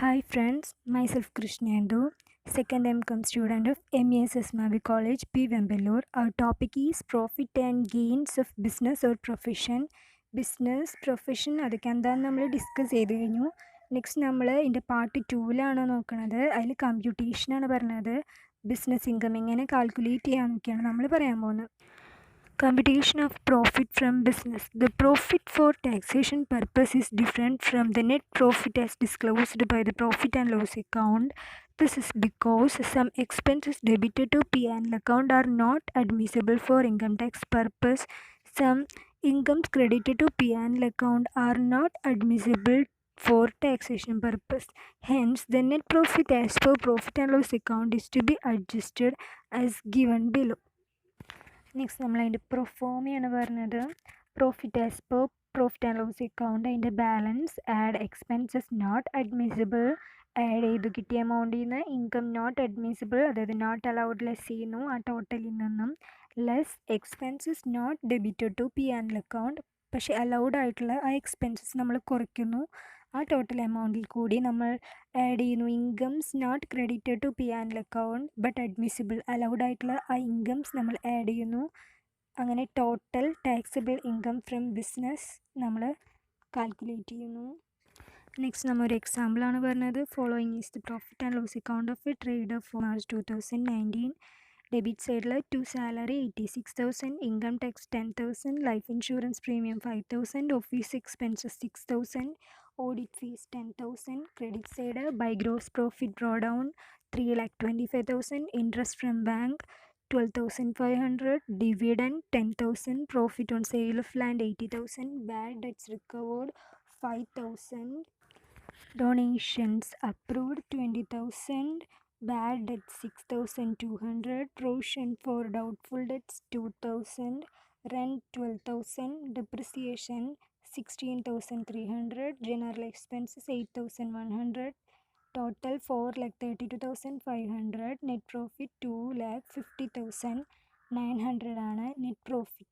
Hi friends, myself Krishnendu, second M.Com student of MES Mavi College, P. Vembellore. Our topic is profit and gains of business or profession. Business, profession അതൊക്കെ എന്താണെന്ന് നമ്മൾ discuss ചെയ്ത് കഴിഞ്ഞു. Next നമ്മൾ ഇതിൻ്റെ part 2ലാണ് നോക്കുന്നത്. അതിൽ കമ്പ്യൂട്ടേഷനാണ് പറഞ്ഞത്. ബിസിനസ് ഇൻകം എങ്ങനെ കാൽക്കുലേറ്റ് ചെയ്യാമെന്നൊക്കെയാണ് നമ്മൾ പറയാൻ പോകുന്നത്. Computation of profit from business. The profit for taxation purpose is different from the net profit as disclosed by the profit and loss account. This is because some expenses debited to P&L account are not admissible for income tax purpose. Some incomes credited to P&L account are not admissible for taxation purpose. Hence, the net profit as per profit and loss account is to be adjusted as given below. Next നമ്മൾ അതിൻ്റെ പ്രൊഫോമയാണ് പറഞ്ഞത്. Profit as per profit and loss account, അതിൻ്റെ balance, add expenses not admissible, add ചെയ്ത് കിട്ടിയ എമൗണ്ടിൽ നിന്ന് income not admissible, അതായത് നോട്ട് അലൗഡ് ലെസ് ചെയ്യുന്നു ആ ടോട്ടലിൽ നിന്നും, less expenses not debited to P and account, പക്ഷേ അലൗഡ് ആയിട്ടുള്ള ആ എക്സ്പെൻസസ് നമ്മൾ കുറയ്ക്കുന്നു. ആ ടോട്ടൽ എമൗണ്ടിൽ കൂടി നമ്മൾ ആഡ് ചെയ്യുന്നു incomes not credited to P and account but admissible, allowed ആയിട്ടുള്ള ആ ഇൻകംസ് നമ്മൾ ആഡ് ചെയ്യുന്നു. അങ്ങനെ total taxable income from business നമ്മൾ കാൽക്കുലേറ്റ് ചെയ്യുന്നു. നെക്സ്റ്റ് നമ്മൾ ഒരു എക്സാമ്പിളാണ് പറഞ്ഞത്. Following is the profit and loss account of a trader for March 2019. Debit സൈഡിൽ to salary 86,000, income tax 10,000, life insurance premium 5,000, office expenses 6,000, audit fees 10,000. Credit side by gross profit drawdown 3,25,000, interest from bank 12,500, dividend 10,000, profit on sale of land 80,000, bad debts recovered 5,000, donations approved 20,000, bad debts 6,200, provision for doubtful debts 2,000, rent 12,000, depreciation 16,300, general expenses 8,100, total 4,32,500, net profit 2,50,900 ആണ് net profit.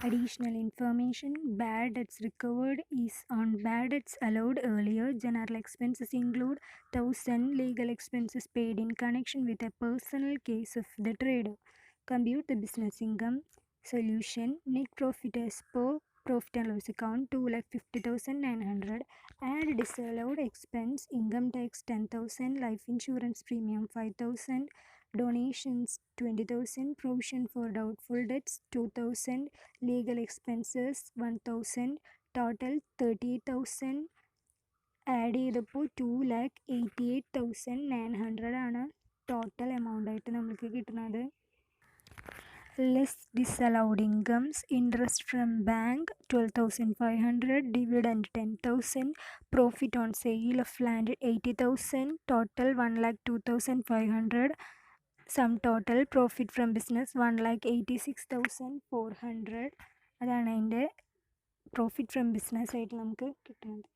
Additional information: bad debts recovered is on bad debts allowed earlier. General expenses include 1,000 legal expenses paid in connection with a personal case of the trader. Compute the business income. Solution: net profit as per profit and loss account 2,50,900, add disallowed expense, income tax 10,000, life insurance premium 5,000, donations 20,000, provision for doubtful debts 2,000, legal expenses 1,000, total 38,000. Add ചെയ്തപ്പോൾ 2,88,900 ആണ് total amount ആയിട്ട് നമുക്ക് കിട്ടുന്നത്. Less disallowed incomes, interest from bank 12,500, dividend 10,000, profit on sale of land 80,000, total 1,02,500, sum total profit from business 1,86,400. അതാണ് അതിൻ്റെ profit from business ആയിട്ട് നമുക്ക് കിട്ടുന്നത്.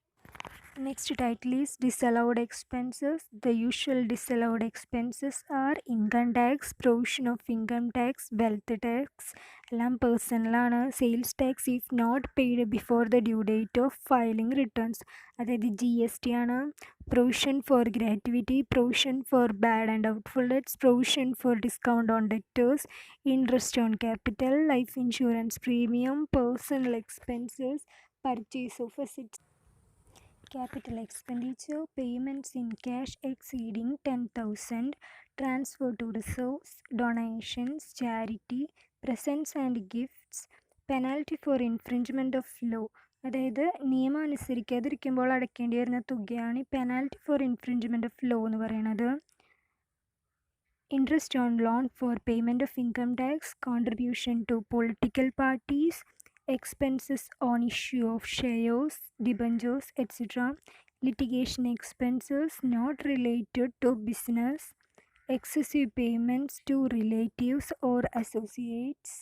Next title is disallowed expenses. The usual disallowed expenses are income tax, provision of income tax, wealth tax, എല്ലാം പേഴ്സണലാണ്. Sales tax if not paid before the due date of filing returns, അതായത് GST ആണ്. Provision for gratuity, provision for bad and doubtful debts, provision for discount on debtors, interest on capital, life insurance premium, personal expenses, purchase of assets. Capital expenditure, payments in cash exceeding 10,000, transfer to reserves, donations, charity, presents and gifts, penalty for infringement of law, അതായത് നിയമം അനുസരിക്കാതിരിക്കുമ്പോൾ അടയ്ക്കേണ്ടി വരുന്ന തുകയാണ് ഈ penalty for infringement of law എന്ന് പറയുന്നത്. Interest on loan for payment of income tax, contribution to political parties, expenses on issue of shares, debentures, etc., litigation expenses not related to business, excessive payments to relatives or associates,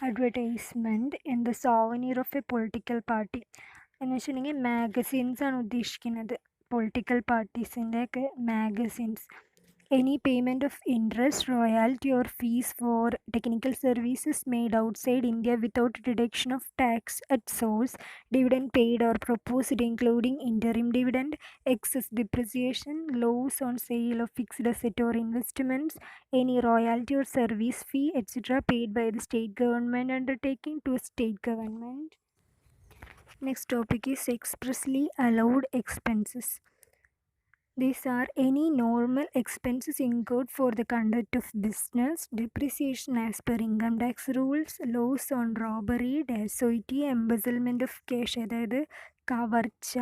advertisement in the souvenir of a political party. എന്ന് വെച്ചിട്ടുണ്ടെങ്കിൽ magazines ആണ് ഉദ്ദേശിക്കുന്നത്. Political പാർട്ടീസിൻ്റെ ഒക്കെ magazines. Any payment of interest, royalty, or fees for technical services made outside India without deduction of tax at source, dividend paid or proposed including interim dividend, excess depreciation, loss on sale of fixed asset or investments, any royalty or service fee, etc. paid by the state government undertaking to a state government. Next topic is expressly allowed expenses. These are any normal expenses incurred for the conduct of business, depreciation as per income tax rules, loss on robbery, dacoity, embezzlement of cash, അതായത് കവർച്ച,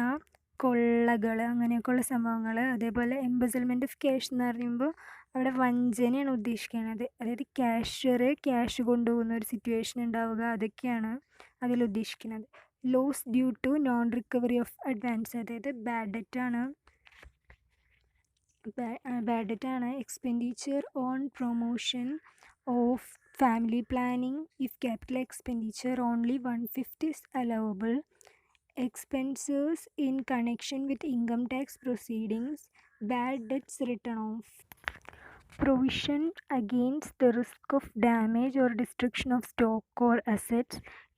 കൊള്ളകൾ അങ്ങനെയൊക്കെയുള്ള സംഭവങ്ങൾ. അതേപോലെ എംബസൽമെൻറ്റ് of cash എന്ന് പറയുമ്പോൾ അവിടെ വഞ്ചനയാണ് ഉദ്ദേശിക്കുന്നത്. അതായത് ക്യാഷ് കൊണ്ടുപോകുന്ന ഒരു സിറ്റുവേഷൻ ഉണ്ടാവുക, അതൊക്കെയാണ് അതിൽ ഉദ്ദേശിക്കുന്നത്. Loss due to non recovery of advance, അതായത് ബാഡ് ഡെറ്റാണ്. Bad debt ആണ്. Expenditure on promotion of family planning if capital expenditure only 1/5 is allowable. Expenses in connection with income tax proceedings. Bad debts written off. Provision against the risk of damage or destruction of stock or assets.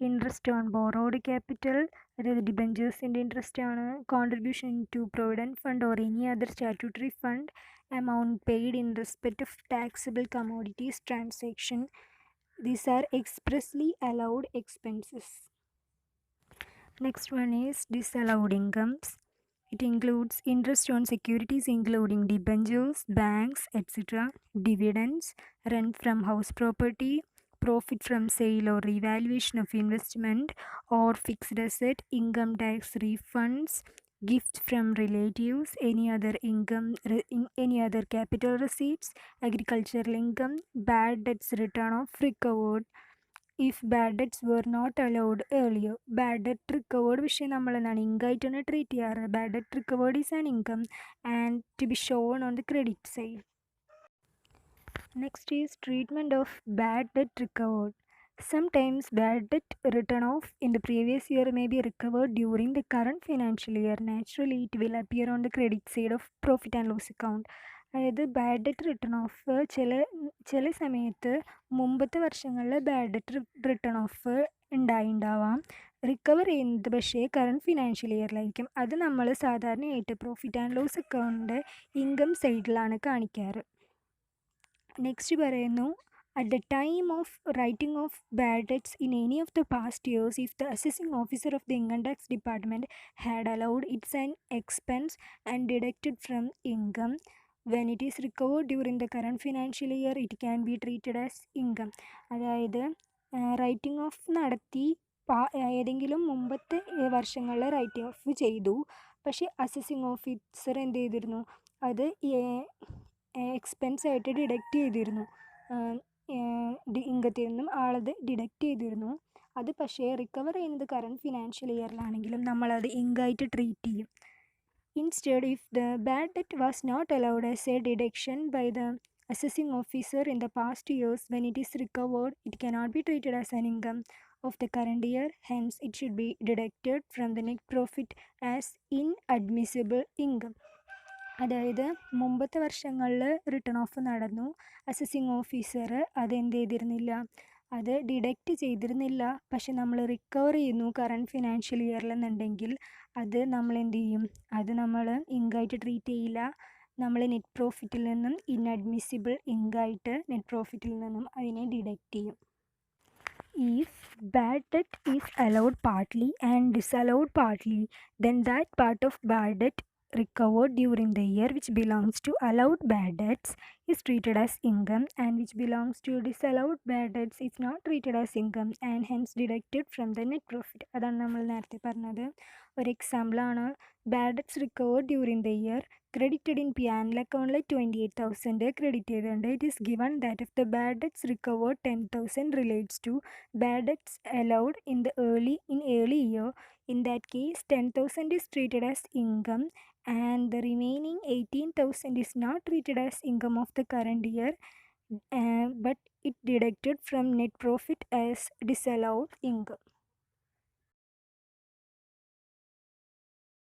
Interest on borrowed capital, അതായത് ഡിബഞ്ചേഴ്സിൻ്റെ interest ആണ്. Contribution to provident fund or any other statutory fund. amount paid in respect of taxable commodities transaction. These are expressly allowed expenses. Next one is disallowed incomes. It includes interest on securities including debentures, banks, etc., dividends, rent from house property, profit from sale or revaluation of investment or fixed asset, income tax refunds, gifts from relatives, any other income, any other capital receipts, agricultural income, bad debts written off, recovered if bad debts were not allowed earlier. Bad debt recovered വിഷയം നമ്മൾ എന്താണ് ഇൻകായിട്ടാണ് treat ചെയ്യാറ്. Bad debt recovered is an income and to be shown on the credit side. Next is treatment of bad debt recovered. Sometimes bad debt written off in the previous year may be recovered during the current financial year. Naturally, it will appear on the credit side of profit and loss account. അതായത് bad debt return of ചില സമയത്ത് മുമ്പത്തെ വർഷങ്ങളിൽ bad debt return of ഉണ്ടാവാം. Recover ചെയ്യുന്നത് പക്ഷേ current financial ഇയറിലായിരിക്കും. അത് നമ്മൾ സാധാരണയായിട്ട് profit and loss account income സൈഡിലാണ് കാണിക്കാറ്. നെക്സ്റ്റ് പറയുന്നു, at the time of writing of bad debts in any of the past years, if the assessing officer of the income tax department had allowed it's an expense and deducted from income, when it is recovered during the current financial year, it can be treated as income. അതായത് writing of നടത്തി ഏതെങ്കിലും മുമ്പത്തെ വർഷങ്ങളിൽ writing of ചെയ്തു, പക്ഷേ assessing officer എന്ത് ചെയ്തിരുന്നു, അത് എക്സ്പെൻസ് ആയിട്ട് ഡിഡക്റ്റ് ചെയ്തിരുന്നു. ഇൻകത്തിൽ നിന്നും ആളത് ഡിഡക്റ്റ് ചെയ്തിരുന്നു. അത് പക്ഷേ റിക്കവർ ചെയ്യുന്നത് കറണ്ട് ഫിനാൻഷ്യൽ ഇയറിലാണെങ്കിലും നമ്മളത് ഇൻകായിട്ട് ട്രീറ്റ് ചെയ്യും. Instead, if the bad debt was not allowed as a deduction by the assessing officer in the past years, when it is recovered, it cannot be treated as an income of the current year. Hence, it should be deducted from the net profit as inadmissible income. അതായത് മുമ്പത്തെ വർഷങ്ങളിൽ return of നടന്നു, assessing officer അതെന്ത് ചെയ്തിരുന്നില്ല, അത് deduct ചെയ്തിരുന്നില്ല. പക്ഷെ നമ്മൾ റിക്കവർ ചെയ്യുന്നു കറണ്ട് ഫിനാൻഷ്യൽ ഇയറിലെന്നുണ്ടെങ്കിൽ അത് നമ്മൾ എന്ത് ചെയ്യും, അത് നമ്മൾ ഇൻകായിട്ട് ട്രീറ്റ് ചെയ്യില്ല. നമ്മൾ നെറ്റ് പ്രോഫിറ്റിൽ നിന്നും ഇൻഅഡ്മിസിബിൾ ഇൻകായിട്ട് നെറ്റ് പ്രോഫിറ്റിൽ നിന്നും അതിനെ ഡിഡക്റ്റ് ചെയ്യും. If bad debt is allowed partly and disallowed partly, then that part of bad debt recovered during the year which belongs to allowed bad debts is treated as income, and which belongs to disallowed bad debts is not treated as income and hence deducted from the net profit. അതാണ് നമ്മൾ നേരത്തെ പറഞ്ഞത്. ഒരു എക്സാമ്പിളാണ്, bad debts recovered during the year credited in P&L അക്കൗണ്ടിൽ 28,000 credit ചെയ്തിട്ടുണ്ട്. It is given that if the bad debts recovered 10,000 relates to bad debts allowed in early year. In that case, 10,000 is treated as income and the remaining 18,000 is not treated as income of the current year, but it deducted from net profit as disallowed income.